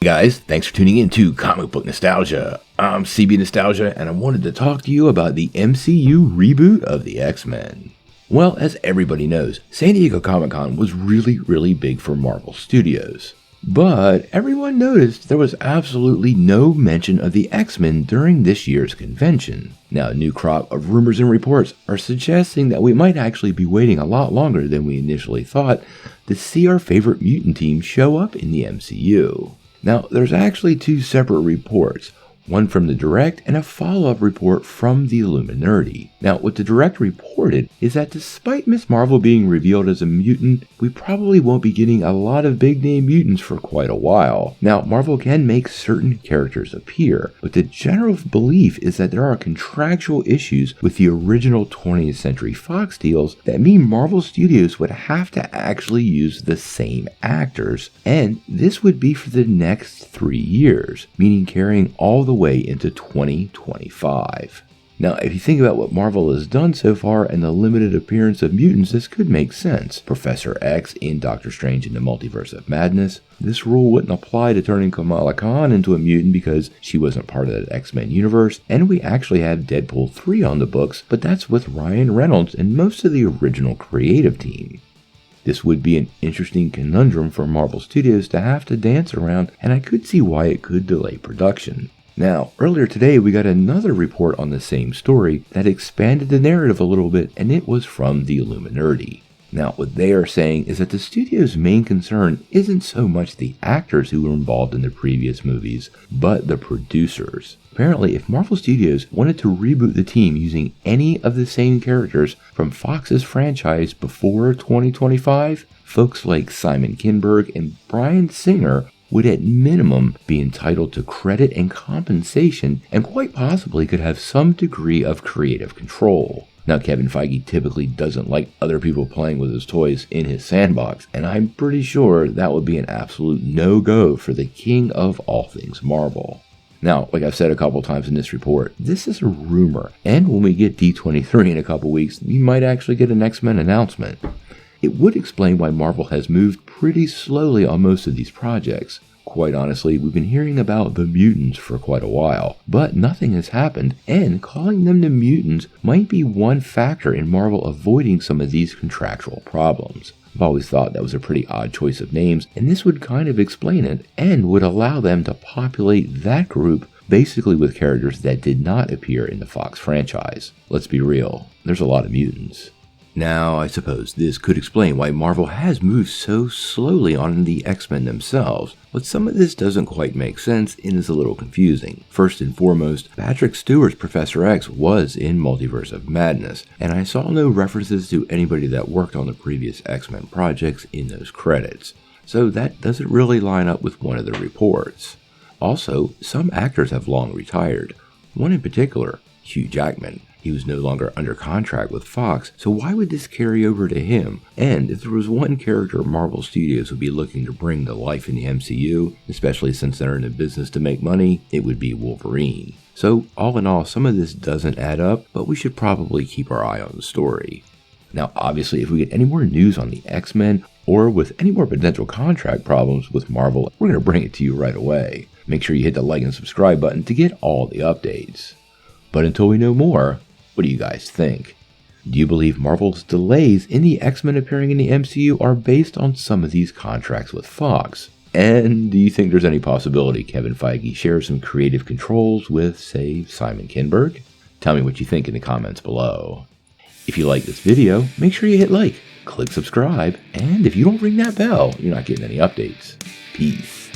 Hey guys, thanks for tuning in to Comic Book Nostalgia. I'm CB Nostalgia, and I wanted to talk to you about the MCU reboot of the X-Men. Well, as everybody knows, San Diego Comic-Con was really big for Marvel Studios. But everyone noticed there was absolutely no mention of the X-Men during this year's convention. Now, a new crop of rumors and reports are suggesting that we might actually be waiting a lot longer than we initially thought to see our favorite mutant team show up in the MCU. Now, there's actually two separate reports, one from the Direct and a follow-up report from the Illuminati. Now, what the Direct reported is that despite Ms. Marvel being revealed as a mutant, we probably won't be getting a lot of big-name mutants for quite a while. Now, Marvel can make certain characters appear, but the general belief is that there are contractual issues with the original 20th Century Fox deals that mean Marvel Studios would have to actually use the same actors, and this would be for the next 3 years, meaning carrying all the way into 2025. Now, if you think about what Marvel has done so far and the limited appearance of mutants, this could make sense. Professor X in Doctor Strange in the Multiverse of Madness. This rule wouldn't apply to turning Kamala Khan into a mutant because she wasn't part of the X-Men universe, and we actually have Deadpool 3 on the books, but that's with Ryan Reynolds and most of the original creative team. This would be an interesting conundrum for Marvel Studios to have to dance around, and I could see why it could delay production. Now, earlier today we got another report on the same story that expanded the narrative a little bit, and it was from the Illuminati. Now, what they are saying is that the studio's main concern isn't so much the actors who were involved in the previous movies, but the producers. Apparently, if Marvel Studios wanted to reboot the team using any of the same characters from Fox's franchise before 2025, folks like Simon Kinberg and Bryan Singer would at minimum be entitled to credit and compensation, and quite possibly could have some degree of creative control. Now, Kevin Feige typically doesn't like other people playing with his toys in his sandbox, and I'm pretty sure that would be an absolute no-go for the king of all things Marvel. Now, like I've said a couple times in this report, this is a rumor, and when we get D23 in a couple weeks, we might actually get an X-Men announcement. It would explain why Marvel has moved pretty slowly on most of these projects. Quite honestly, we've been hearing about the mutants for quite a while, but nothing has happened, and calling them the mutants might be one factor in Marvel avoiding some of these contractual problems. I've always thought that was a pretty odd choice of names, and this would kind of explain it, and would allow them to populate that group basically with characters that did not appear in the Fox franchise. Let's be real, there's a lot of mutants. Now, I suppose this could explain why Marvel has moved so slowly on the X-Men themselves, but some of this doesn't quite make sense and is a little confusing. First and foremost, Patrick Stewart's Professor X was in Multiverse of Madness, and I saw no references to anybody that worked on the previous X-Men projects in those credits, so that doesn't really line up with one of the reports. Also, some actors have long retired. One in particular, Hugh Jackman. He was no longer under contract with Fox, so why would this carry over to him? And if there was one character Marvel Studios would be looking to bring to life in the MCU, especially since they're in the business to make money, it would be Wolverine. So all in all, some of this doesn't add up, but we should probably keep our eye on the story. Now, obviously, if we get any more news on the X-Men, or with any more potential contract problems with Marvel, we're going to bring it to you right away. Make sure you hit the like and subscribe button to get all the updates. But until we know more, what do you guys think? Do you believe Marvel's delays in the X-Men appearing in the MCU are based on some of these contracts with Fox? And do you think there's any possibility Kevin Feige shares some creative controls with, say, Simon Kinberg? Tell me what you think in the comments below. If you like this video, make sure you hit like, click subscribe, and if you don't ring that bell, you're not getting any updates. Peace.